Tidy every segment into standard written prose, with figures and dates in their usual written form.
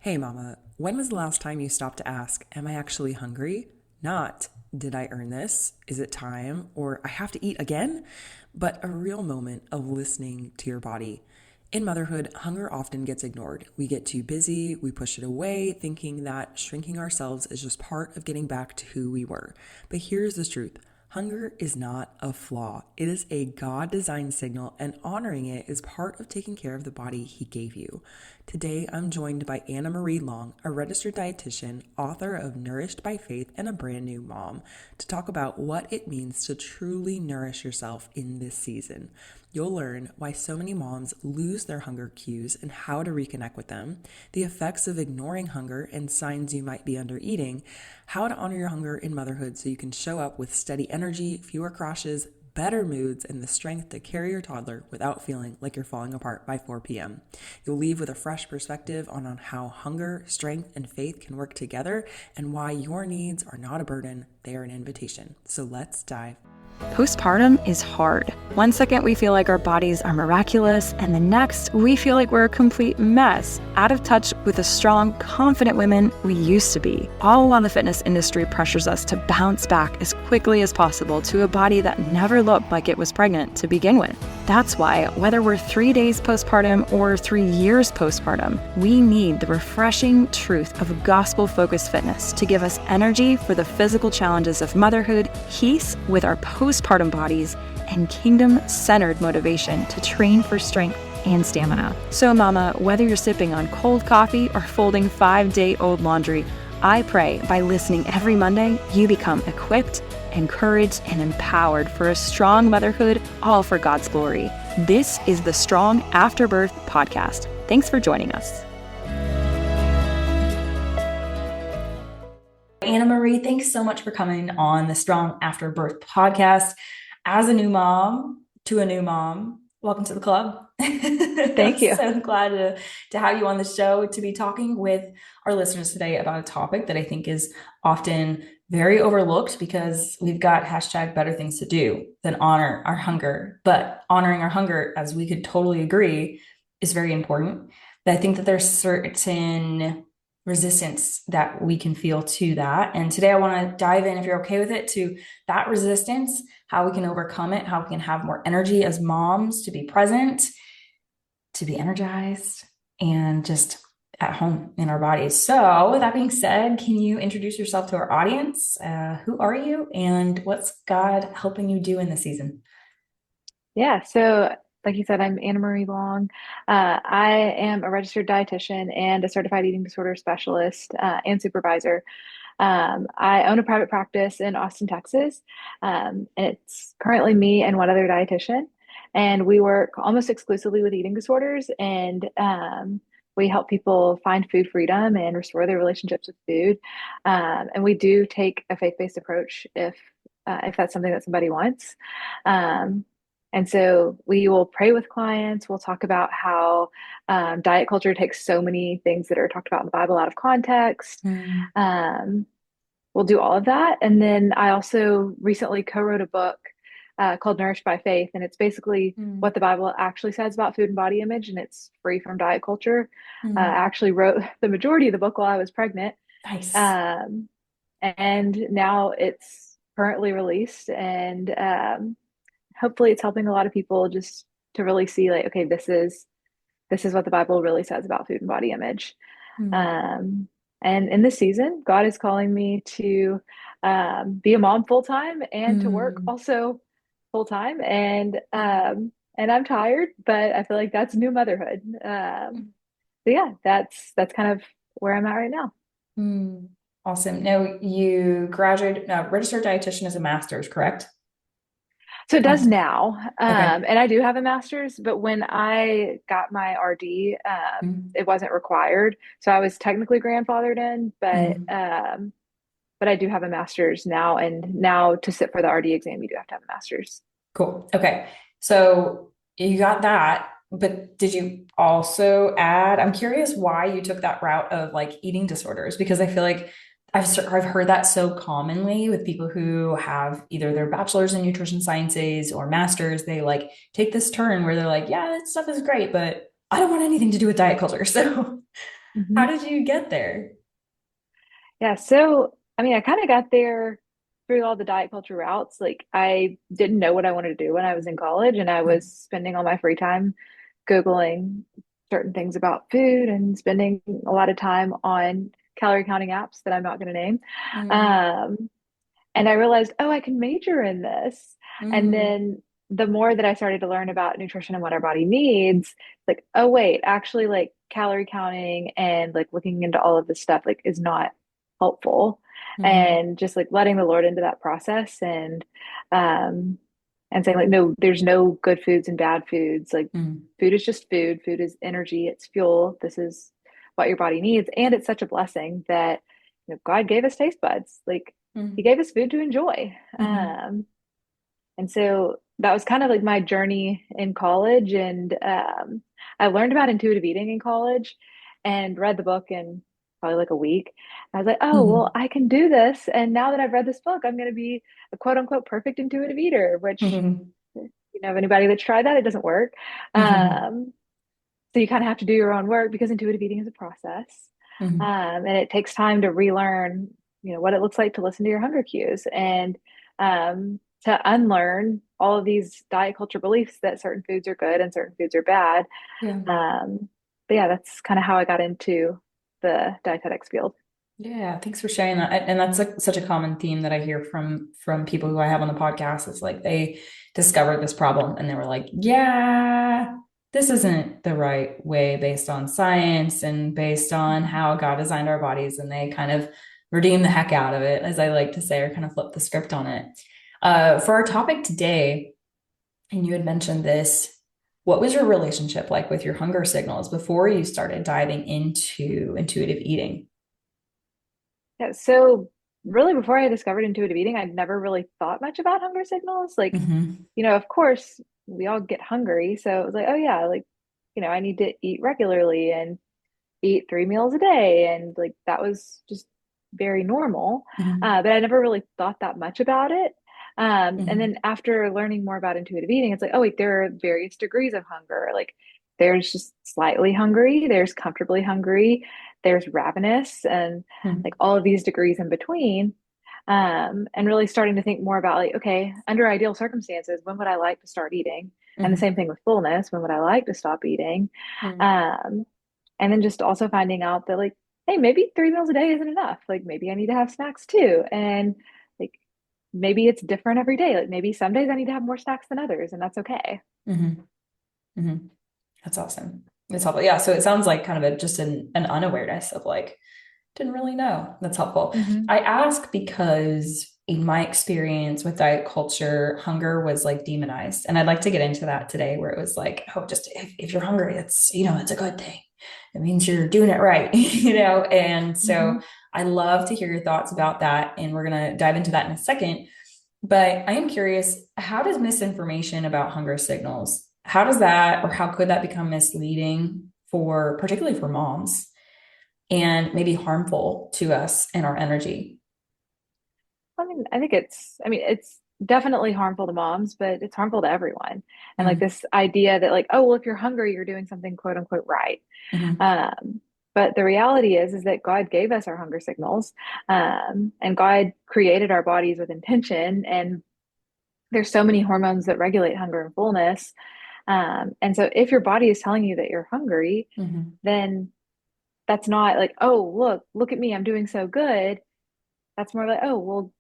Hey, Mama, when was the last time you stopped to ask, am I actually hungry? Not, did I earn this? Is it time? Or I have to eat again? But a real moment of listening to your body. In motherhood, hunger often gets ignored. We get too busy, we push it away, thinking that shrinking ourselves is just part of getting back to who we were. But here's the truth. Hunger is not a flaw. It is a God designed signal, and honoring it is part of taking care of the body He gave you. Today, I'm joined by Anna Marie Long, a registered dietitian, author of Nourished by Faith, and a brand new mom, to talk about what it means to truly nourish yourself in this season. You'll learn why so many moms lose their hunger cues and how to reconnect with them, the effects of ignoring hunger and signs you might be under eating, how to honor your hunger in motherhood so you can show up with steady energy, fewer crashes, better moods, and the strength to carry your toddler without feeling like you're falling apart by 4 p.m. You'll leave with a fresh perspective on how hunger, strength, and faith can work together and why your needs are not a burden, they are an invitation. So let's dive. Postpartum is hard. One second we feel like our bodies are miraculous, and the next we feel like we're a complete mess, out of touch with the strong, confident women we used to be, all while the fitness industry pressures us to bounce back as quickly as possible to a body that never looked like it was pregnant to begin with. That's why, whether we're 3 days postpartum or 3 years postpartum, we need the refreshing truth of gospel-focused fitness to give us energy for the physical challenges of motherhood, peace with our postpartum bodies, and kingdom-centered motivation to train for strength and stamina. So mama, whether you're sipping on cold coffee or folding 5-day-old laundry, I pray by listening every Monday, you become equipped, encouraged, and empowered for a strong motherhood, all for God's glory. This is the Strong Afterbirth podcast. Thanks for joining us. Anna Marie, thanks so much for coming on the Strong Afterbirth podcast. As a new mom to a new mom, welcome to the club. Thank you. I'm so glad to have you on the show to be talking with our listeners today about a topic that I think is often very overlooked because we've got hashtag better things to do than honor our hunger. But honoring our hunger, as we could totally agree, is very important. But I think that there's certain resistance that we can feel to that. And today I want to dive in, if you're okay with it, to that resistance, how we can overcome it, how we can have more energy as moms to be present, to be energized, and just at home in our bodies. So with that being said, can you introduce yourself to our audience? Who are you and what's God helping you do in this season? Yeah, so like you said, I'm Anna Marie Long. I am a registered dietitian and a certified eating disorder specialist and supervisor. I own a private practice in Austin, Texas, and it's currently me and one other dietitian. And we work almost exclusively with eating disorders, and we help people find food freedom and restore their relationships with food. And we do take a faith-based approach if that's something that somebody wants. And so we will pray with clients. We'll talk about how diet culture takes so many things that are talked about in the Bible out of context. We'll do all of that. And then I also recently co-wrote a book called Nourished by Faith. And it's basically what the Bible actually says about food and body image. And it's free from diet culture. I actually wrote the majority of the book while I was pregnant. Nice. And now it's currently released. And hopefully it's helping a lot of people just to really see like, okay, this is what the Bible really says about food and body image. And in this season, God is calling me to be a mom full time and to work also full time. And I'm tired, but I feel like that's new motherhood. So yeah, that's kind of where I'm at right now. Awesome. Now you graduated, registered dietitian as a master's, correct? So it does now. Okay. And I do have a master's, but when I got my RD, it wasn't required. So I was technically grandfathered in, but I do have a master's now. And now to sit for the RD exam, you do have to have a master's. Cool. Okay. So you got that, but did you also add, I'm curious why you took that route of like eating disorders, because I feel like I've heard that so commonly with people who have either their bachelor's in nutrition sciences or master's. They like take this turn where they're like, yeah, that stuff is great, but I don't want anything to do with diet culture. So hmm How did you get there? Yeah. So, I mean, I kind of got there through all the diet culture routes. Like, I didn't know what I wanted to do when I was in college, and I was spending all my free time Googling certain things about food and spending a lot of time on calorie counting apps that I'm not going to name. Mm, Um, and I realized, oh, I can major in this. And mm, then the more that I started to learn about nutrition and what our body needs, like, oh, wait, actually, like calorie counting and like looking into all of this stuff, like, is not helpful. mm, And just like letting the Lord into that process um, and saying, like, no, there's no good foods and bad foods. Like, mm, food is just food, food is energy, it's fuel. This is what your body needs. And it's such a blessing that, God gave us taste buds. Like, he mm, gave us food to enjoy. mm, And so that was kind of like my journey in college. And I learned about intuitive eating in college and read the book in probably like a week. I was like, oh, well, mm, I can do this. And now that I've read this book, I'm going to be a quote unquote perfect intuitive eater, which, mm, of anybody that's tried that, it doesn't work. mm, Um, so you kind of have to do your own work because intuitive eating is a process. mm. And it takes time to relearn, what it looks like to listen to your hunger cues and to unlearn all of these diet culture beliefs that certain foods are good and certain foods are bad. Yeah. But yeah, that's kind of how I got into the dietetics field. Yeah, thanks for sharing that. And that's like such a common theme that I hear from people who I have on the podcast. It's like they discovered this problem and they were like, yeah, this isn't the right way based on science and based on Mhm. how God designed our bodies. And they kind of redeem the heck out of it, as I like to say, or kind of flip the script on it. For our topic today, and you had mentioned this, what was your relationship like with your hunger signals before you started diving into intuitive eating? Yeah, so really before I discovered intuitive eating, I'd never really thought much about hunger signals. Like, Mm-hmm. of course, we all get hungry. So it was like, oh yeah, like, I need to eat regularly and eat 3 meals a day. And like that was just very normal. Mm-hmm. But I never really thought that much about it. And Mm-hmm. then after learning more about intuitive eating, it's like, oh, wait, there are various degrees of hunger. Like there's just slightly hungry, there's comfortably hungry, there's ravenous, and like all of these degrees in between. And really starting to think more about like, okay, under ideal circumstances, when would I like to start eating? And the Mm-hmm. same thing with fullness, when would I like to stop eating? Mm-hmm. Um, and then just also finding out that like, hey, maybe 3 meals a day isn't enough. Like maybe I need to have snacks too. And like maybe it's different every day. Like maybe some days I need to have more snacks than others, and that's okay. Mm-hmm. Mm-hmm. That's awesome. It's helpful. Yeah. So it sounds like kind of just an unawareness of like, didn't really know. That's helpful. hmm I ask because in my experience with diet culture, hunger was like demonized. And I'd like to get into that today, where it was like, oh, just if you're hungry, it's a good thing. It means you're doing it right, And hmm so I love to hear your thoughts about that. And we're going to dive into that in a second. But I am curious, how does misinformation about hunger signals, how does that, or how could that become misleading particularly for moms? And maybe harmful to us and our energy. I mean, it's definitely harmful to moms, but it's harmful to everyone. And like Mm, this idea that like, oh, well, if you're hungry, you're doing something quote unquote right. mhm, Um, but the reality is that God gave us our hunger signals, and God created our bodies with intention. And there's so many hormones that regulate hunger and fullness. And so if your body is telling you that you're hungry, mhm, then that's not like, oh, look at me, I'm doing so good. That's more like, oh, well,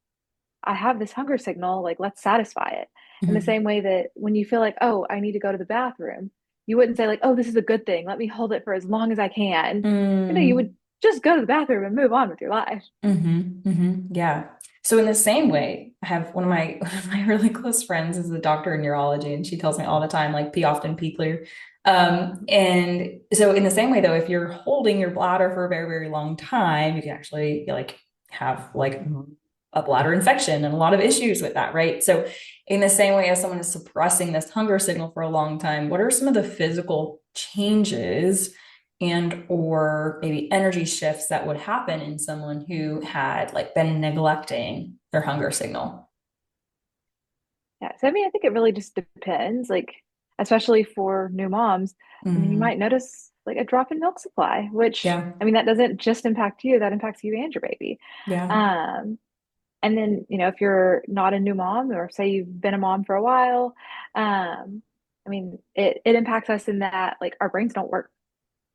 I have this hunger signal, like let's satisfy it. In the mhm, same way that when you feel like, oh, I need to go to the bathroom, you wouldn't say like, oh, this is a good thing. Let me hold it for as long as I can. You would mm, just go to the bathroom and move on with your life. yeah. So in the same way, I have one of my one of my really close friends is a doctor in neurology, and she tells me all the time, like pee often, pee clear. And so in the same way, though, if you're holding your bladder for a very, very long time, you can actually like have like a bladder infection and a lot of issues with that, right? So in the same way as someone is suppressing this hunger signal for a long time, what are some of the physical changes and or maybe energy shifts that would happen in someone who had like been neglecting their hunger signal? Yeah. So I mean, I think it really just depends, like, especially for new moms. I mean, you Mm, might notice like a drop in milk supply, which, Yeah. I mean, that doesn't just impact you, that impacts you and your baby. Yeah. Um, and then, if you're not a new mom, or say you've been a mom for a while, I mean, it impacts us in that like our brains don't work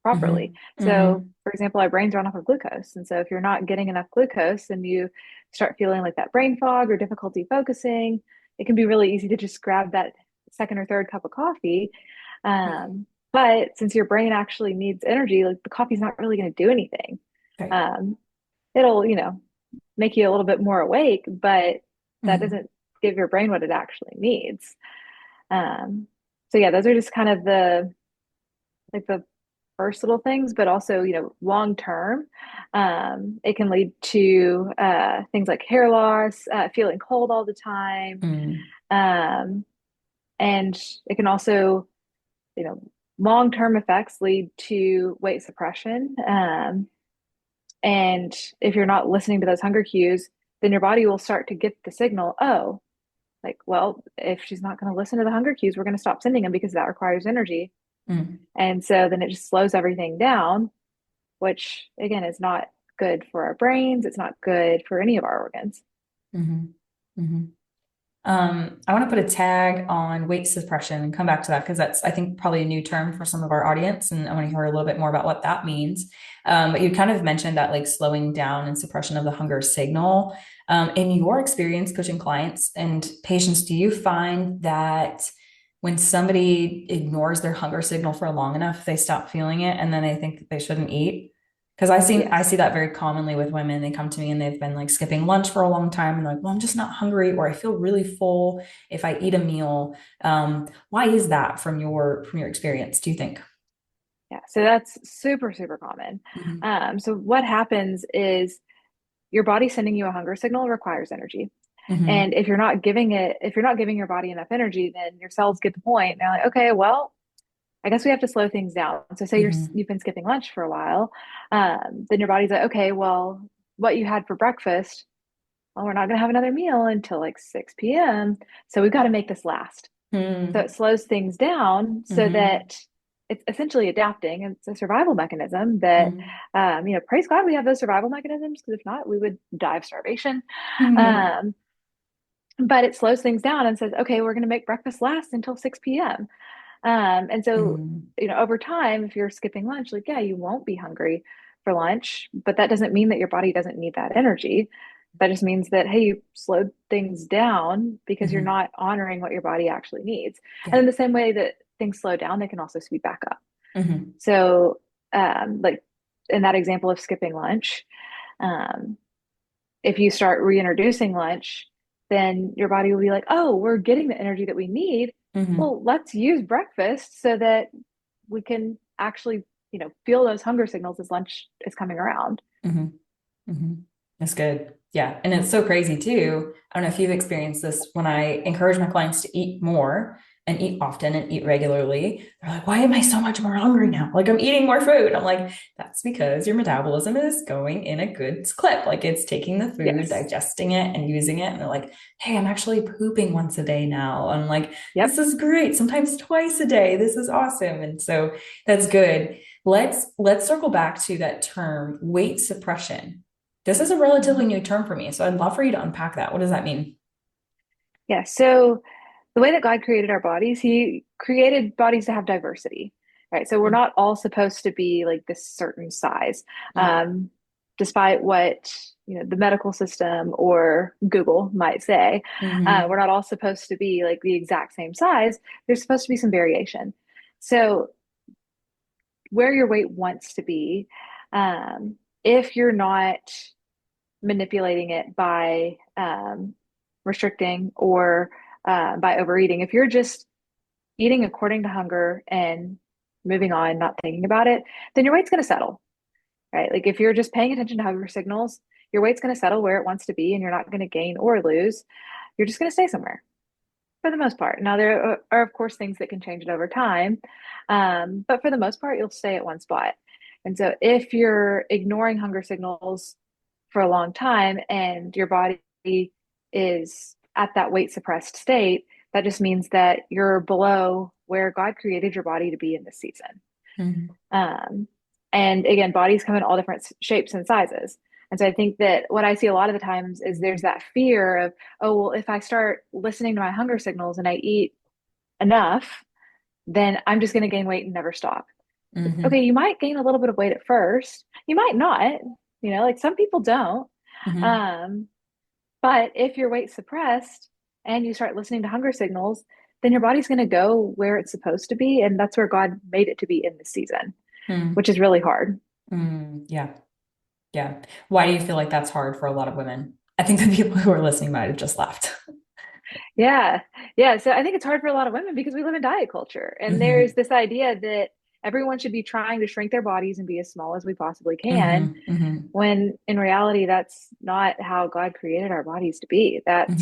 properly. Hmm. So, Hmm. for example, our brains run off of glucose. And so, if you're not getting enough glucose and you start feeling like that brain fog or difficulty focusing, it can be really easy to just grab that second or third cup of coffee. But since your brain actually needs energy, like the coffee's not really going to do anything. Right. Um, it'll, make you a little bit more awake, but that Hmm. doesn't give your brain what it actually needs. Um, so yeah, those are just kind of the first little things, but also, long term, it can lead to things like hair loss, feeling cold all the time. Mm. Um, and it can also, you know, long term effects lead to weight suppression. And if you're not listening to those hunger cues, then your body will start to get the signal, oh, like, well, if she's not going to listen to the hunger cues, we're going to stop sending them because that requires energy. Mm. And so then it just slows everything down, which again is not good for our brains. It's not good for any of our organs. Hmm. Hmm. I want to put a tag on weight suppression and come back to that because that's, I think, probably a new term for some of our audience. And I want to hear a little bit more about what that means. But you kind of mentioned that like slowing down and suppression of the hunger signal. In your experience coaching clients and patients, do you find that when somebody ignores their hunger signal for long enough, they stop feeling it and then they think that they shouldn't eat? Because I see Yes. that very commonly with women. They come to me and they've been like skipping lunch for a long time and like, well, I'm just not hungry, or I feel really full if I eat a meal. Why is that from your experience, do you think? Yeah. So that's super, super common. Hmm. So what happens is your body sending you a hunger signal requires energy. And Hmm. if you're not giving your body enough energy, then your cells get the point. Now, like, okay, well, I guess we have to slow things down. So say Hmm. you've been skipping lunch for a while, then your body's like, okay, well, what you had for breakfast, well, we're not going to have another meal until like 6 p.m. So we've got to make this last. So Hmm. it slows things down so Hmm. that it's essentially adapting. It's a survival mechanism that, Hmm. praise God, we have those survival mechanisms because if not, we would die of starvation. Hmm. Um, but it slows things down and says, okay, we're going to make breakfast last until 6 p.m. And so, Hmm. over time, if you're skipping lunch, like, yeah, you won't be hungry for lunch, but that doesn't mean that your body doesn't need that energy. That just means that, hey, you slowed things down because you're Hmm. not honoring what your body actually needs. And Yeah. in the same way that things slow down, they can also speed back up. Hmm. So, like in that example of skipping lunch, um, if you start reintroducing lunch, then your body will be like, oh, we're getting the energy that we need. Hmm. Well, let's use breakfast so that we can actually, feel those hunger signals as lunch is coming around. Hmm. Hmm. That's good. Yeah. And it's so crazy too. I don't know if you've experienced this when I encourage my clients to eat more and eat often and eat regularly. They're like, why am I so much more hungry now? Like I'm eating more food. I'm like, that's because your metabolism is going in a good clip. Like it's taking the food, Yes. digesting it and using it. And they're like, hey, I'm actually pooping once a day now. I'm like, this Yep. is great. Sometimes twice a day. This is awesome. And so that's good. Let's circle back to that term weight suppression. This is a relatively Mhm. new term for me, so I'd love for you to unpack that. What does that mean? Yeah. So the way that God created our bodies, He created bodies to have diversity, right? So we're not all supposed to be like this certain size, Mm. um, despite what the medical system or Google might say. We're Hmm. not all supposed to be like the exact same size. There's supposed to be some variation. So where your weight wants to be, if you're not manipulating it by restricting or by overeating. If you're just eating according to hunger and moving on, not thinking about it, then your weight's going to settle, right? Like if you're just paying attention to hunger signals, your weight's going to settle where it wants to be and you're not going to gain or lose. You're just going to stay somewhere for the most part. Now, there are, of course, things that can change it over time, but for the most part, you'll stay at one spot. And so if you're ignoring hunger signals for a long time and your body is at that weight suppressed state, that just means that you're below where God created your body to be in this season. Mhm. Um, and again, bodies come in all different shapes and sizes. And so I think that what I see a lot of the times is there's that fear of, oh, well, if I start listening to my hunger signals and I eat enough, then I'm just going to gain weight and never stop. Okay, Mhm. you might gain a little bit of weight at first. You might not, like some people don't. Mhm. Um, but if your weight's suppressed and you start listening to hunger signals, then your body's going to go where it's supposed to be. And that's where God made it to be in this season, which Mhm. is really hard. Yeah. Yeah. Why do you feel like that's hard for a lot of women? I think the people who are listening might have just left. Yeah. Yeah. So I think it's hard for a lot of women because we live in diet culture. And there's Hmm. this idea that everyone should be trying to shrink their bodies and be as small as we possibly can, Hmm. Hmm. when in reality that's not how God created our bodies to be. Hmm.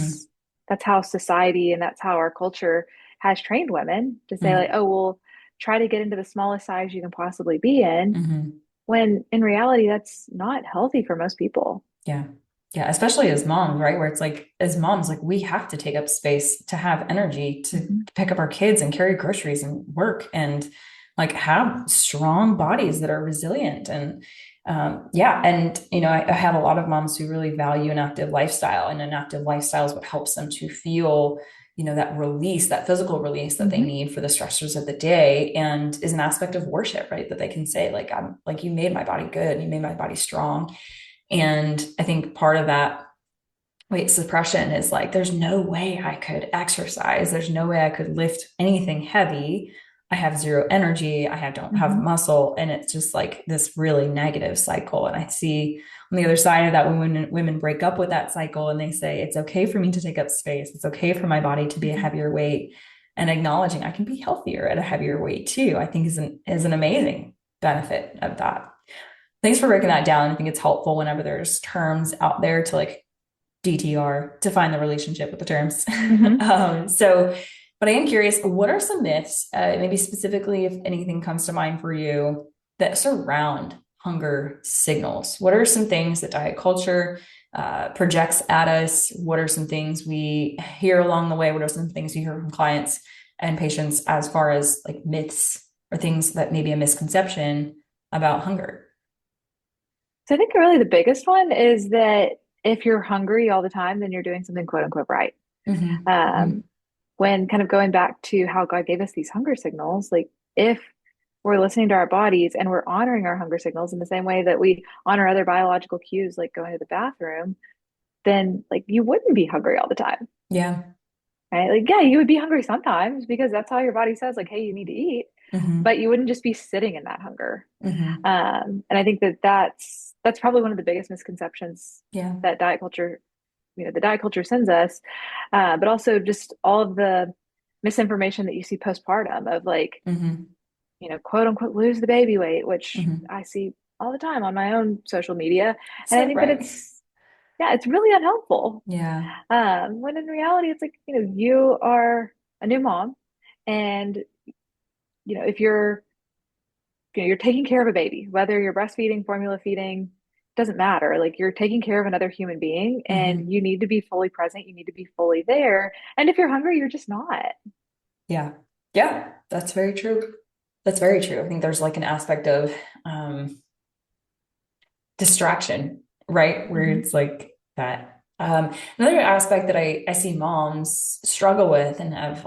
That's how society and that's how our culture has trained women to say like, Hmm. oh, well, try to get into the smallest size you can possibly be in, Hmm. when in reality that's not healthy for most people. Yeah. Yeah. Especially as moms, right? Where it's like, as moms, like we have to take up space to have energy to Mhm. pick up our kids and carry groceries and work and like have strong bodies that are resilient. And yeah. And, I have a lot of moms who really value an active lifestyle, and an active lifestyle is what helps them to feel, that release, that physical release that they Mhm. need for the stressors of the day, and is an aspect of worship, right? That they can say, like, I'm like, you made my body good, you made my body strong. And I think part of that weight suppression is like, there's no way I could exercise. There's no way I could lift anything heavy. I have zero energy. Don't have Mhm. muscle. And it's just like this really negative cycle. And I see on the other side of that, when women break up with that cycle and they say, it's okay for me to take up space. It's okay for my body to be a Mhm. heavier weight, and acknowledging I can be healthier at a heavier weight too, I think is an amazing benefit of that. Thanks for breaking that down. I think it's helpful whenever there's terms out there to like DTR to find the relationship with the terms. Mhm. But I am curious, what are some myths, maybe specifically if anything comes to mind for you, that surround hunger signals? What are some things that diet culture projects at us? What are some things we hear along the way? What are some things you hear from clients and patients as far as like myths or things that may be a misconception about hunger? So I think really the biggest one is that if you're hungry all the time, then you're doing something quote unquote right. Mm-hmm. Um, when kind of going back to how God gave us these hunger signals, like if we're listening to our bodies and we're honoring our hunger signals in the same way that we honor other biological cues, like going to the bathroom, then like you wouldn't be hungry all the time, Yeah. right? Like, yeah, you would be hungry sometimes because that's how your body says, like, hey, you need to eat, but Mm-hmm. you wouldn't just be sitting in that hunger. Mm-hmm. And I think that that's probably one of the biggest misconceptions Yeah. that the diet culture sends us, but also just all of the misinformation that you see postpartum of like, Mm-hmm. quote unquote, lose the baby weight, which Mm-hmm. I see all the time on my own social media. And I So think that right. yeah, it's really unhelpful. Yeah. When in reality, it's like, you are a new mom and, if you're taking care of a baby, whether you're breastfeeding, formula feeding, doesn't matter. Like you're taking care of another human being and Mm-hmm. you need to be fully present. You need to be fully there. And if you're hungry, you're just not. Yeah. Yeah. That's very true. That's very true. I think there's like an aspect of um distraction, right? Where Mhm. it's like that. Another aspect that I see moms struggle with, and I've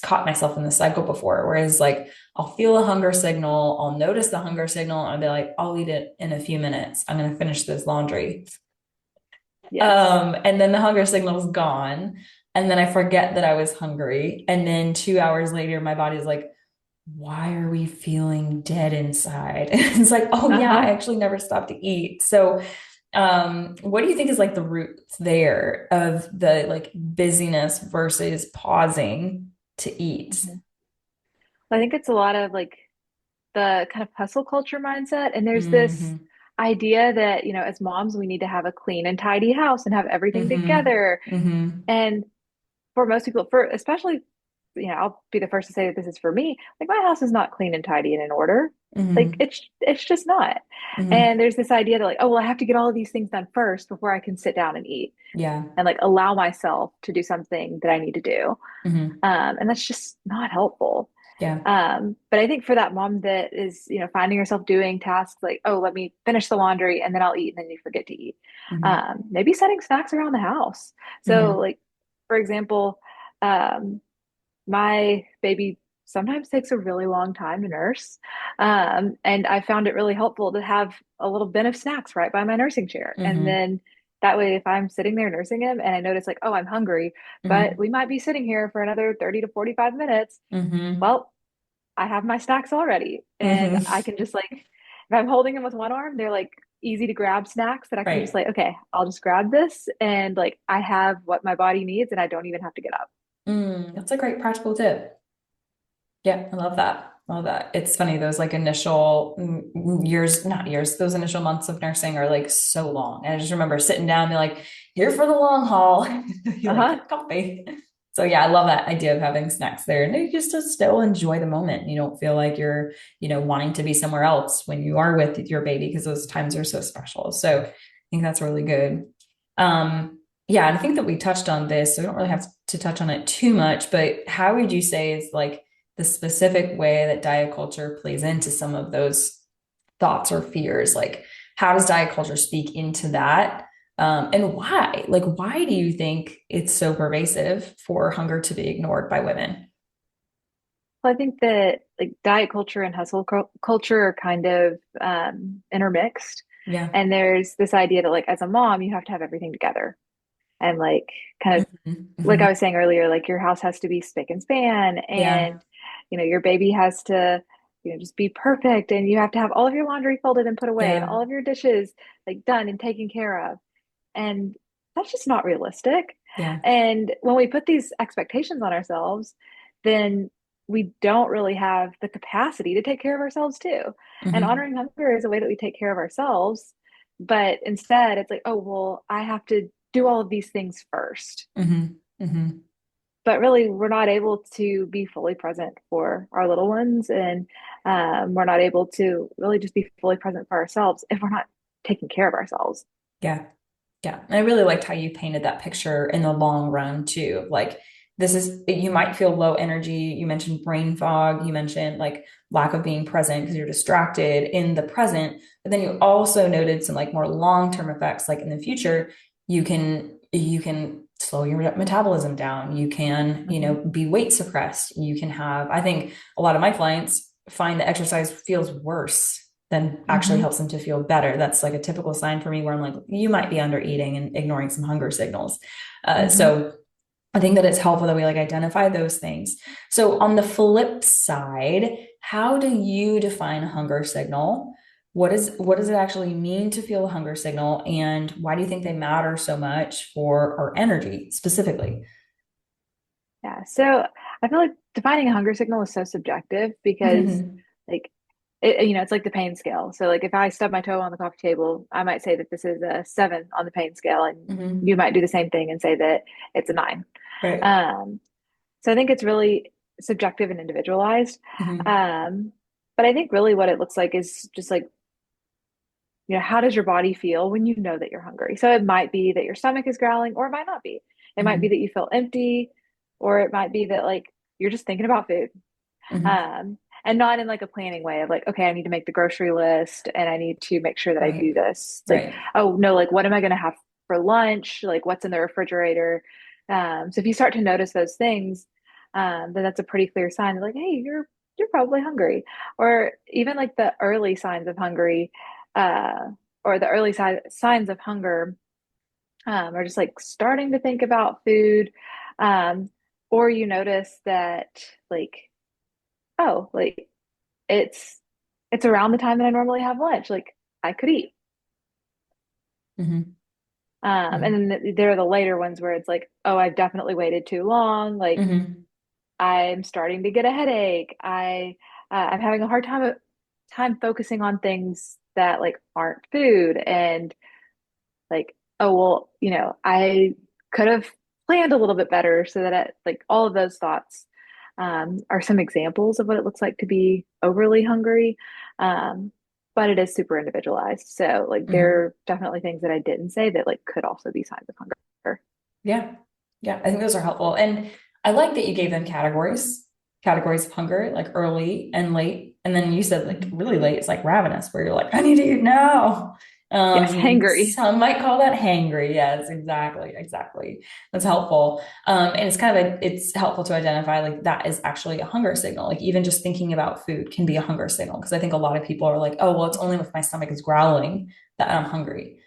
caught myself in the cycle before, whereas like I'll feel a hunger signal, I'll notice the hunger signal, and I'll be like, I'll eat it in a few minutes. I'm gonna finish this laundry. Yes. And then the hunger signal's gone. And then I forget that I was hungry. And then 2 hours later, my body's like, why are we feeling dead inside? And it's like, oh yeah, Uh-huh. I actually never stopped to eat. So what do you think is like the root there of the like busyness versus pausing to eat? Mhm. I think it's a lot of like the kind of hustle culture mindset. And there's this Mm-hmm. idea that, as moms, we need to have a clean and tidy house and have everything Mm-hmm. together. Mm-hmm. And for most people, for especially, I'll be the first to say that this is for me. Like my house is not clean and tidy and in order. Like Mm-hmm. it's just not. Mm-hmm. And there's this idea that like, oh well, I have to get all of these things done first before I can sit down and eat Yeah. and like allow myself to do something that I need to do. Mm-hmm. And that's just not helpful. Yeah. But I think for that mom that is, finding herself doing tasks like, oh, let me finish the laundry and then I'll eat, and then you forget to eat. Hmm. Maybe setting snacks around the house. So, Hmm. like, for example, um, my baby sometimes takes a really long time to nurse. And I found it really helpful to have a little bin of snacks right by my nursing chair. And Hmm. then that way, if I'm sitting there nursing him and I notice, like, oh, I'm hungry, but Hmm. we might be sitting here for another 30 to 45 minutes, Hmm. well, I have my snacks already. And I Hmm. can just, like, if I'm holding them with one arm, they're like easy to grab snacks that I can just, Right. like, okay, I'll just grab this. And like, I have what my body needs and I don't even have to get up. That's a great practical tip. Yeah, I love that. Love that. It's funny, those like initial years, not years, those initial months of nursing are like so long. And I just remember sitting down and be like, here for the long haul. You like Uh-huh. get comfy. So yeah, I love that idea of having snacks there. And you just to still enjoy the moment. You don't feel like you're, wanting to be somewhere else when you are with your baby because those times are so special. So I think that's really good. Yeah, and I think that we touched on this, so we don't really have to touch on it too much, but how would you say is like the specific way that diet culture plays into some of those thoughts or fears? Like, how does diet culture speak into that? And why? Like, why do you think it's so pervasive for hunger to be ignored by women? Well, I think that like diet culture and culture are kind of intermixed. Yeah. And there's this idea that, like, as a mom, you have to have everything together. And like, kind of Hmm. like Hmm. I was saying earlier, like your house has to be spick and span, Yeah. and your baby has to, just be perfect, and you have to have all of your laundry folded and put away, and Yeah. all of your dishes like done and taken care of. And that's just not realistic. Yeah. And when we put these expectations on ourselves, then we don't really have the capacity to take care of ourselves too. And Hmm. honoring hunger is a way that we take care of ourselves. But instead, it's like, oh, well, I have to do all of these things first. Hmm. Hmm. But really, we're not able to be fully present for our little ones. And we're not able to really just be fully present for ourselves if we're not taking care of ourselves. Yeah. Yeah. And I really liked how you painted that picture in the long run too. Like this is, you might feel low energy. You mentioned brain fog. You mentioned like lack of being present because you're distracted in the present. But then you also noted some like more long-term effects, like in the future, you can slow your metabolism down. You can, Mhm. be weight suppressed. You can have, I think a lot of my clients find that exercise feels worse than actually Mhm. helps them to feel better. That's like a typical sign for me where I'm like, you might be under eating and ignoring some hunger signals. Mhm. So I think that it's helpful that we like identify those things. So on the flip side, how do you define a hunger signal? What does it actually mean to feel a hunger signal? And why do you think they matter so much for our energy specifically? Yeah. So I feel like defining a hunger signal is so subjective because, like, it's like the pain scale. So, like, if I stub my toe on the coffee table, I might say that this is a 7 on the pain scale, and you Hmm. might do the same thing and say that it's a 9. Right. Um, so I think it's really subjective and individualized. Hmm. Um, but I think really what it looks like is just like, how does your body feel when you know that you're hungry? So it might be that your stomach is growling, or it might not be. It might be Hmm. that you feel empty, or it might be that, like, you're just thinking about food. Hmm. And not in like a planning way of like, okay, I need to make the grocery list and I need to make sure that I do Right. this. It's like, Right. oh no, like, what am I going to have for lunch? Like, what's in the refrigerator? So if you start to notice those things, then that's a pretty clear sign. Like, hey, you're probably hungry. Or even like the early signs of hungry, uh, or the early signs of hunger, are just like starting to think about food. Um, or you notice that, like, oh, like, it's it's around the time that I normally have lunch. Like, I could eat. Hmm. And Hmm. then there are the later ones where it's like, oh, I've definitely waited too long. Like, Hmm. I'm starting to get a headache. I'm having a hard time focusing on things that like aren't food. And like, oh well, I could have planned a little bit better so that like all of those thoughts are some examples of what it looks like to be overly hungry. But it is super individualized. So like there Hmm. are definitely things that I didn't say that like could also be signs of hunger. Yeah. Yeah. I think those are helpful. And I like that you gave them categories categories of hunger, like early and late. And then you said like really late, it's like ravenous, where you're like, I need to eat now. Yes, hangry. Some might call that hangry. Yes, exactly, exactly. That's helpful. And it's kind of it's helpful to identify like that is actually a hunger signal. Like even just thinking about food can be a hunger signal. Because I think a lot of people are like, oh, well, it's only if my stomach is growling that I'm hungry.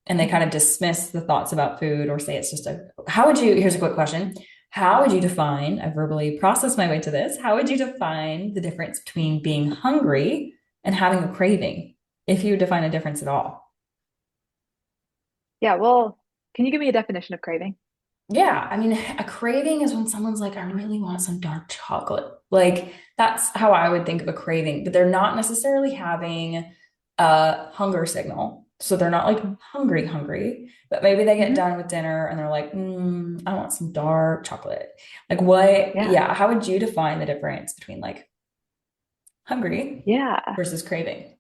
And they kind of dismiss the thoughts about food or say it's just here's a quick question. How would you define, I verbally processed my way to this, how would you define the difference between being hungry and having a craving, if you define a difference at all? Yeah, well, can you give me a definition of craving? Yeah, I mean, a craving is when someone's like, I really want some dark chocolate. Like, that's how I would think of a craving, but they're not necessarily having a hunger signal. So they're not like hungry, hungry, but maybe they get Hmm. done with dinner and they're like, I want some dark chocolate. Like, what? Yeah. Yeah, how would you define the difference between like hungry Yeah. versus craving?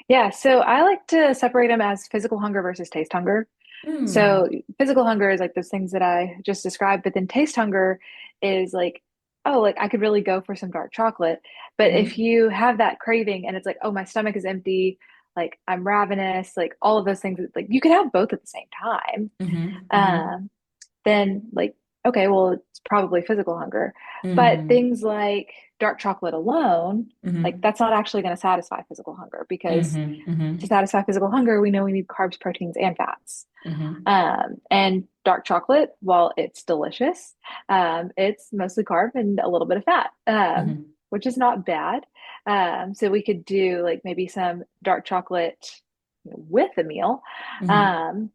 Yeah. So I like to separate them as physical hunger versus taste hunger. Mm, So physical hunger is like those things that I just described, but then taste hunger is like, oh, like I could really go for some dark chocolate. But if hmm you have that craving and it's like, oh, my stomach is empty, like I'm ravenous, like all of those things, like you could have both at the same time. hmm hmm Um, then like, okay, well, it's probably physical hunger. But hmm things like dark chocolate alone, like hmm that's not actually going to satisfy physical hunger because hmm hmm to satisfy physical hunger, we know we need carbs, proteins, and fats. hmm And dark chocolate, while it's delicious, it's mostly carb and a little bit of fat, hmm which is not bad. So we could do like maybe some dark chocolate with a meal. hmm Um,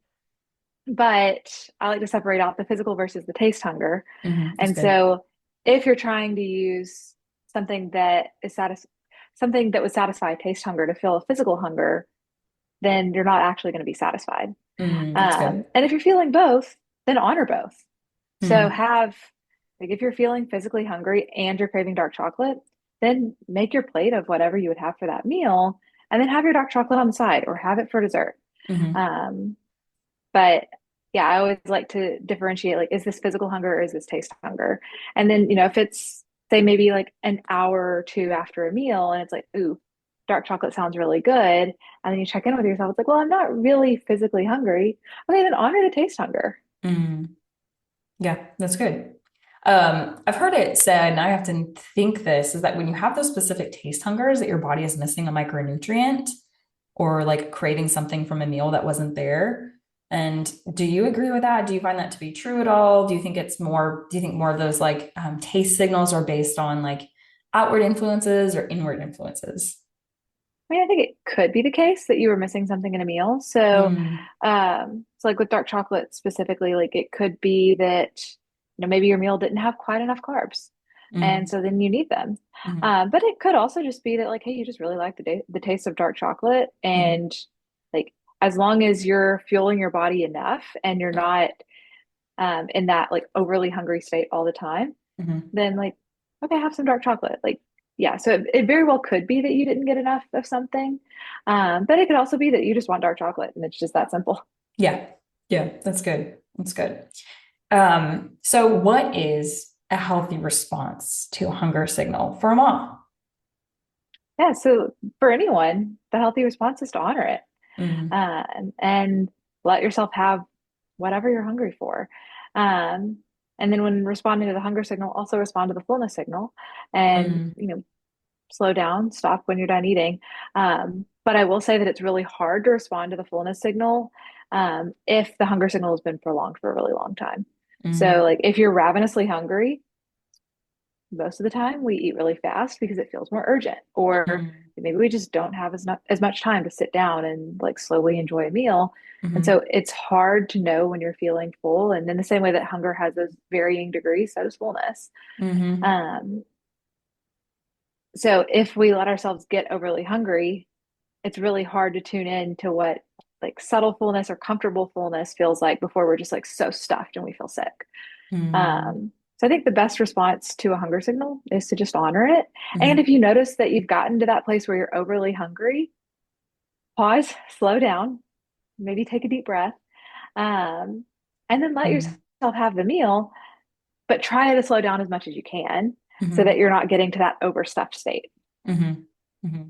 but I like to separate out the physical versus the taste hunger. That's And good. so if you're trying to use something that is something that would satisfy taste hunger to fill a physical hunger, then you're not actually going to be satisfied. That's good. And if you're feeling both, then honor both. So Mm, have, like, if you're feeling physically hungry and you're craving dark chocolate, then make your plate of whatever you would have for that meal, and then have your dark chocolate on the side or have it for dessert. hmm Um, but yeah, I always like to differentiate, like, is this physical hunger or is this taste hunger? And then, if it's, say, maybe like an hour or two after a meal and it's like, ooh, dark chocolate sounds really good. And then you check in with yourself, it's like, well, I'm not really physically hungry. Okay, then honor the taste hunger. mm. Yeah, that's good. I've heard it said, and I often think this, is that when you have those specific taste hungers that your body is missing a micronutrient or like craving something from a meal that wasn't there. And do you agree with that? Do you find that to be true at all? Do you think more of those like taste signals are based on like outward influences or inward influences? I mean, I think it could be the case that you were missing something in a meal. Mm, So like with dark chocolate specifically, like it could be that, maybe your meal didn't have quite enough carbs. And mm, so then you need them. mm, But it could also just be that, like, hey, you just really like the taste of dark chocolate. mm, And like, as long as you're fueling your body enough and you're not in that like overly hungry state all the time, mm, then like, okay, have some dark chocolate. Like, yeah, so it very well could be that you didn't get enough of something. But it could also be that you just want dark chocolate and it's just that simple. yeah, yeah, that's good. That's good. So what is a healthy response to a hunger signal for a mom? Yeah, so for anyone, the healthy response is to honor it, Mm, and let yourself have whatever you're hungry for. Um, and then when responding to the hunger signal, also respond to the fullness signal and, mm, slow down, stop when you're done eating. But I will say that it's really hard to respond to the fullness signal if the hunger signal has been prolonged for a really long time. So, mm, like, if you're ravenously hungry, most of the time we eat really fast because it feels more urgent, or mm, maybe we just don't have as much time to sit down and like slowly enjoy a meal. And mm, so it's hard to know when you're feeling full. And in the same way that hunger has those varying degrees, so does fullness. mm, Um, so if we let ourselves get overly hungry, it's really hard to tune in to what like subtle fullness or comfortable fullness feels like before we're just like so stuffed and we feel sick. mm, So I think the best response to a hunger signal is to just honor it. And if mm, you notice that you've gotten to that place where you're overly hungry, pause, slow down, maybe take a deep breath, and then let yourself mm, have the meal, but try to slow down as much as you can. so that Hmm. you're not getting to that overstuffed state. Hmm. Hmm.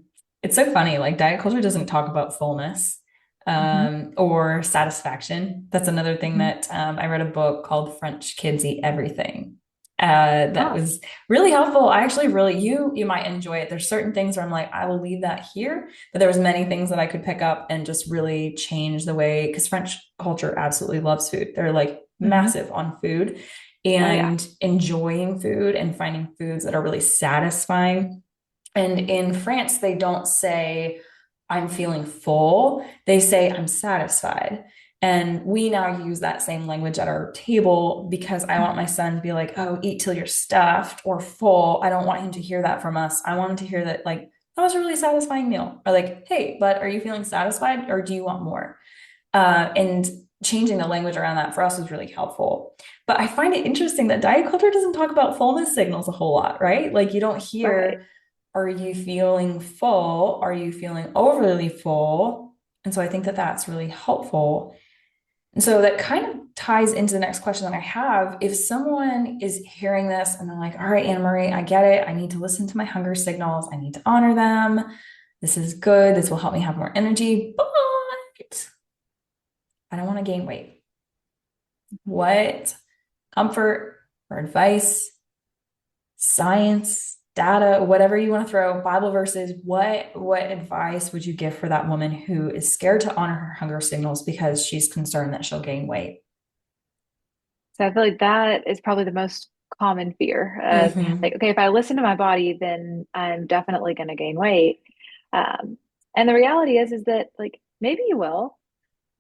It's so funny. Like diet culture doesn't talk about fullness Hmm. or satisfaction. That's another thing Hmm. that I read a book called French Kids Eat Everything. That Oh, was really helpful. I actually really you might enjoy it. There's certain things where I'm like, I will leave that here, but there was many things that I could pick up and just really change the way because French culture absolutely loves food. They're like hmm. massive on food Oh yeah. and enjoying food and finding foods that are really satisfying. And in France, they don't say, I'm feeling full. They say, I'm satisfied. And we now use that same language at our table because I want my son to be like, oh, eat till you're stuffed or full. I don't want him to hear that from us. I want him to hear that, like, that was a really satisfying meal. Or like, hey, but are you feeling satisfied or do you want more? And changing the language around that for us was really helpful. But I find it interesting that diet culture doesn't talk about fullness signals a whole lot, right? Like you don't Right. hear, are you feeling full? Are you feeling overly full? And so I think that that's really helpful. And so that kind of ties into the next question that I have. If someone is hearing this and they're like, all right, Anna Marie, I get it. I need to listen to my hunger signals. I need to honor them. This is good. This will help me have more energy, but I don't want to gain weight. What comfort or advice, science, data, whatever you want to throw, Bible verses, what advice would you give for that woman who is scared to honor her hunger signals because she's concerned that she'll gain weight? So I feel like that is probably the most common fear of like, Mm-hmm. okay, if I listen to my body, then I'm definitely going to gain weight. Um, and the reality is that like maybe you will,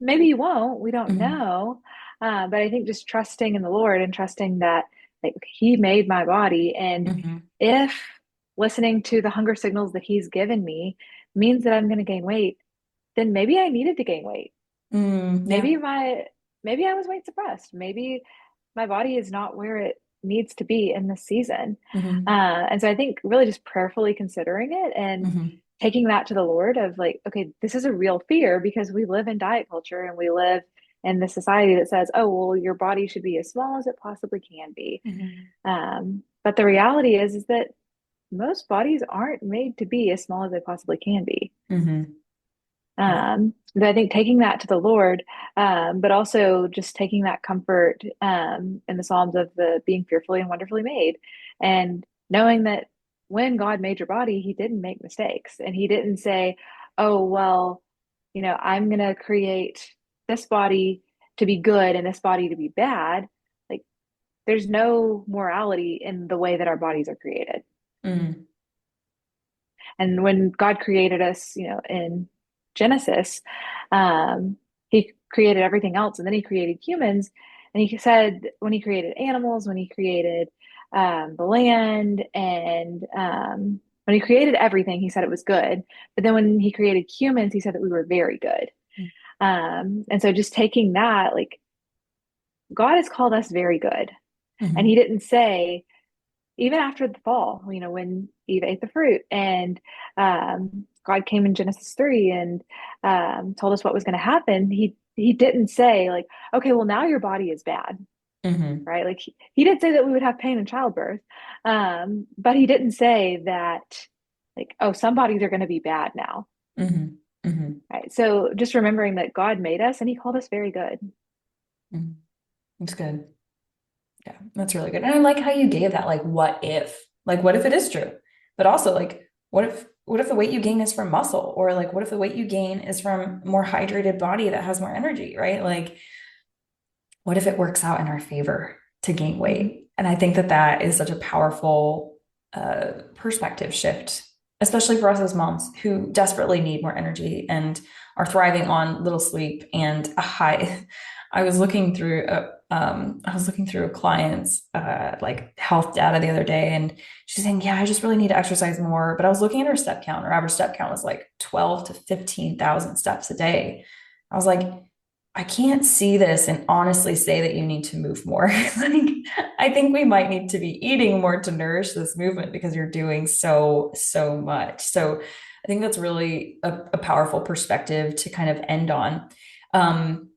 maybe you won't. We don't Mm-hmm. know. But I think just trusting in the Lord and trusting that like He made my body, and Mm-hmm. if listening to the hunger signals that He's given me means that I'm going to gain weight, then maybe I needed to gain weight. Mm, Maybe yeah. my maybe I was weight suppressed. Maybe my body is not where it needs to be in this season. Mm-hmm. And so I think really just prayerfully considering it and Mm-hmm. taking that to the Lord of like, okay, this is a real fear because we live in diet culture and we live in this society that says, oh, well, your body should be as small as it possibly can be. Mm-hmm. But the reality is that most bodies aren't made to be as small as they possibly can be. Mm-hmm. Yeah. But I think taking that to the Lord, but also just taking that comfort in the Psalms of the being fearfully and wonderfully made, and knowing that when God made your body, He didn't make mistakes, and He didn't say, "Oh, well, I'm going to create this body to be good and this body to be bad." Like, there's no morality in the way that our bodies are created. Mm-hmm. And when God created us, in Genesis, He created everything else, and then He created humans. And He said, when He created animals, when He created the land, and when He created everything, He said it was good. But then when He created humans, He said that we were very good. And so just taking that, like, God has called us very good. And Mm-hmm. He didn't say, even after the fall, when Eve ate the fruit and God came in Genesis 3 and told us what was going to happen, he didn't say like, okay, well now your body is bad, Mm-hmm. right? Like he did say that we would have pain in childbirth, but he didn't say that like, oh, some bodies are going to be bad now, Mm-hmm. Mm-hmm. right? So just remembering that God made us and he called us very good. Mm-hmm. It's good. Yeah, that's really good. And I like how you gave that, like, what if? Like, what if it is true? But also, like, what if the weight you gain is from muscle? Or like, what if the weight you gain is from more hydrated body that has more energy, right? Like, what if it works out in our favor to gain Mm-hmm. weight? And I think that that is such a powerful perspective shift, especially for us as moms who desperately need more energy and are thriving on little sleep and a high. I was looking through a client's like health data the other day, and she's saying, "Yeah, I just really need to exercise more." But I was looking at her step count. Her average step count was like 12 to 15,000 steps a day. I was like, I can't see this and honestly say that you need to move more. Like, I think we might need to be eating more to nourish this movement because you're doing so, so much. So I think that's really a powerful perspective to kind of end on. Um,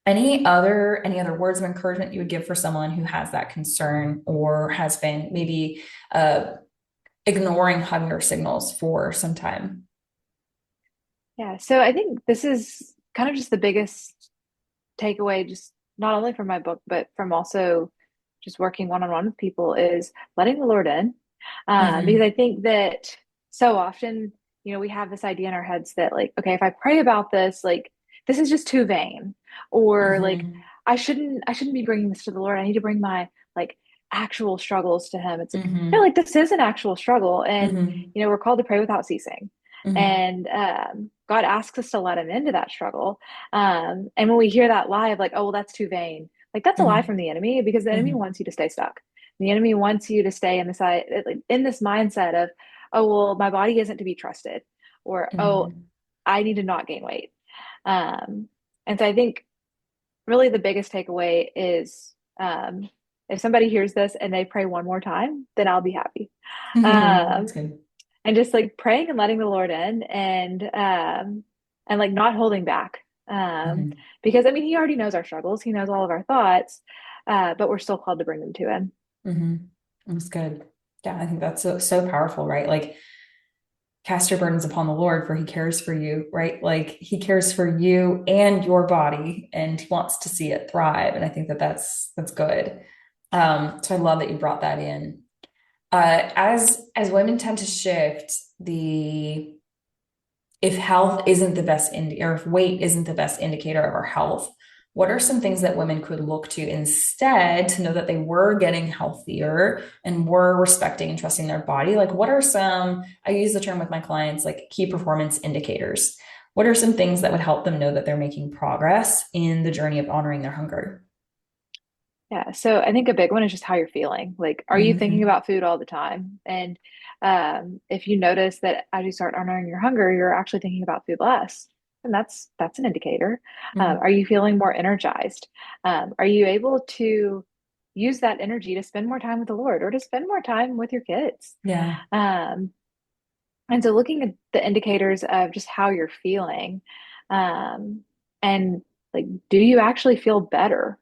Any other words of encouragement you would give for someone who has that concern or has been maybe uh, ignoring hunger signals for some time? Yeah. So I think this is kind of just the biggest takeaway, just not only from my book, but from also just working one on one with people is letting the Lord in. Because Hmm. I think that so often, we have this idea in our heads that, like, okay, if I pray about this, like, this is just too vain, or like, Hmm. I shouldn't be bringing this to the Lord. I need to bring my like actual struggles to Him. It's like, no, Hmm. like this is an actual struggle, and Hmm. we're called to pray without ceasing. Hmm. And God asks us to let Him into that struggle. And when we hear that lie of like, oh, well, that's too vain, like that's a lie Hmm. from the enemy, because the enemy Hmm. wants you to stay stuck. The enemy wants you to stay in this mindset of, oh, well, my body isn't to be trusted, or oh, Hmm. I need to not gain weight. Um, and so I think really the biggest takeaway is, if somebody hears this and they pray one more time, then I'll be happy. That's Um, good. and just like praying and letting the Lord in, and like not holding back. Hmm. Because I mean, He already knows our struggles, He knows all of our thoughts, but we're still called to bring them to Him. Hmm. That's good. Yeah, I think that's so powerful, right? Like, cast your burdens upon the Lord, for he cares for you, right? Like, he cares for you and your body, and he wants to see it thrive. And I think that that's good. So I love that you brought that in. As women tend to shift, the if health isn't the best or if weight isn't the best indicator of our health, what are some things that women could look to instead to know that they were getting healthier and were respecting and trusting their body? Like, what are some, I use the term with my clients, like key performance indicators. What are some things that would help them know that they're making progress in the journey of honoring their hunger? Yeah, so I think a big one is just how you're feeling. Like, are you thinking Hmm. about food all the time? And if you notice that as you start honoring your hunger, you're actually thinking about food less, and that's an indicator. Hmm. Are you feeling more energized? Are you able to use that energy to spend more time with the Lord, or to spend more time with your kids? Yeah. Um, and so looking at the indicators of just how you're feeling, um, and like, do you actually feel better?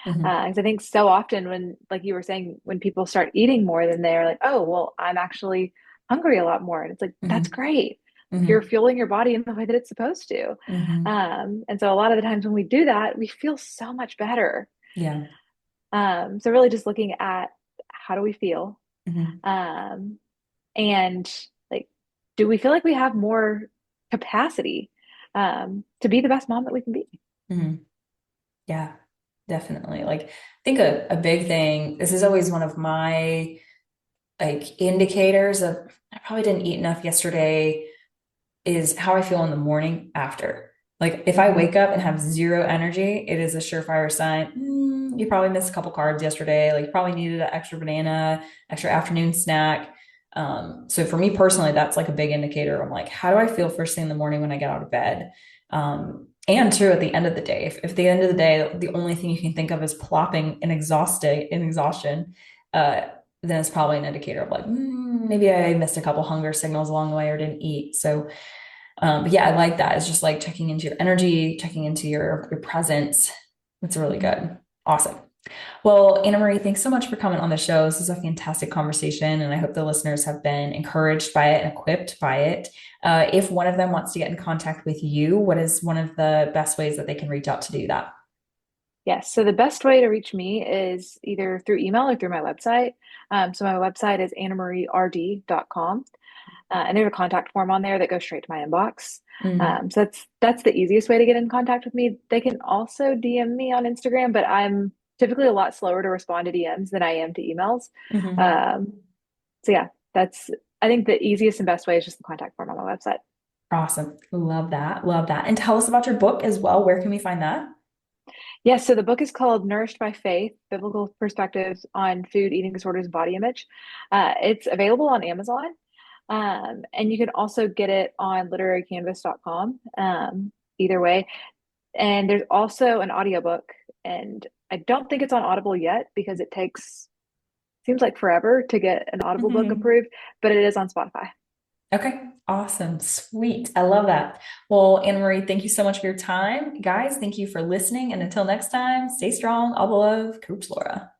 Hmm. 'Cause I think so often when, like you were saying, when people start eating more, then they're like, oh, well, I'm actually hungry a lot more. And it's like, that's Hmm. great. You're Hmm. fueling your body in the way that it's supposed to. Hmm. And so a lot of the times when we do that, we feel so much better. Yeah. So really just looking at how do we feel? Hmm. Um, and like, do we feel like we have more capacity to be the best mom that we can be? Hmm. Yeah, definitely. Like, I think a big thing, this is always one of my like indicators of I probably didn't eat enough yesterday, is how I feel in the morning after. Like, if I Mhm. wake up and have zero energy, it is a surefire sign. You probably missed a couple carbs yesterday. Like, you probably needed an extra banana, extra afternoon snack. So for me personally, that's like a big indicator. I'm like, how do I feel first thing in the morning when I get out of bed? And true at the end of the day. If at the end of the day, the only thing you can think of is plopping in exhaustion, uh, then it's probably an indicator of like, maybe I missed a couple hunger signals along the way or didn't eat. So but yeah, I like that. It's just like checking into your energy, checking into your presence. It's really Mhm. good. Awesome. Well, Anna Marie, thanks so much for coming on the show. This is a fantastic conversation, and I hope the listeners have been encouraged by it and equipped by it. If one of them wants to get in contact with you, what is one of the best ways that they can reach out to do that? Yes. So the best way to reach me is either through email or through my website. So my website is annamarierd.com. And there's a contact form on there that goes straight to my inbox. Mm. So that's the easiest way to get in contact with me. They can also DM me on Instagram, but I'm typically a lot slower to respond to DMs than I am to emails. Hmm. Um, so yeah, that's I think the easiest and best way is just the contact form on my website. Awesome. Love that. Love that. And tell us about your book as well. Where can we find that? Yes, so the book is called Nourished by Faith: Biblical Perspectives on Food, Eating Disorders, and Body Image. It's available on Amazon. And you can also get it on literarycanvas.com. Either way. And there's also an audiobook, and I don't think it's on Audible yet because it seems like forever to get an Audible book approved, but it is on Spotify. Okay. Awesome. Sweet. I love that. Well, Anna Marie, thank you so much for your time. Guys, thank you for listening. And until next time, stay strong. All the love, Coach Laura.